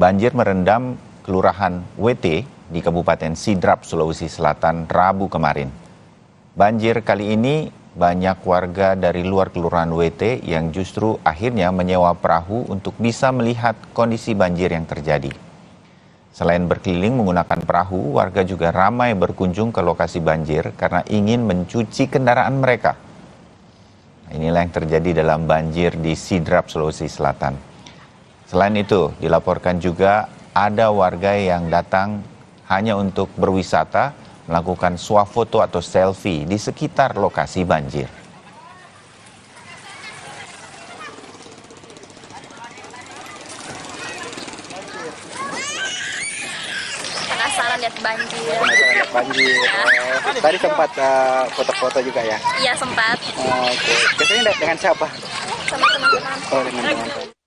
Banjir merendam Kelurahan Wettee di Kabupaten Sidrap, Sulawesi Selatan, Rabu kemarin. Banjir kali ini banyak warga dari luar Kelurahan Wettee yang justru akhirnya menyewa perahu untuk bisa melihat kondisi banjir yang terjadi. Selain berkeliling menggunakan perahu, warga juga ramai berkunjung ke lokasi banjir karena ingin mencuci kendaraan mereka. Inilah yang terjadi dalam banjir di Sidrap, Sulawesi Selatan. Selain itu, dilaporkan juga ada warga yang datang hanya untuk berwisata, melakukan swafoto atau selfie di sekitar lokasi banjir. Penasaran lihat banjir. Tadi sempat foto-foto juga ya? Iya sempat. Oke. Biasanya dengan siapa? Sama teman-teman. Oh, dengan teman.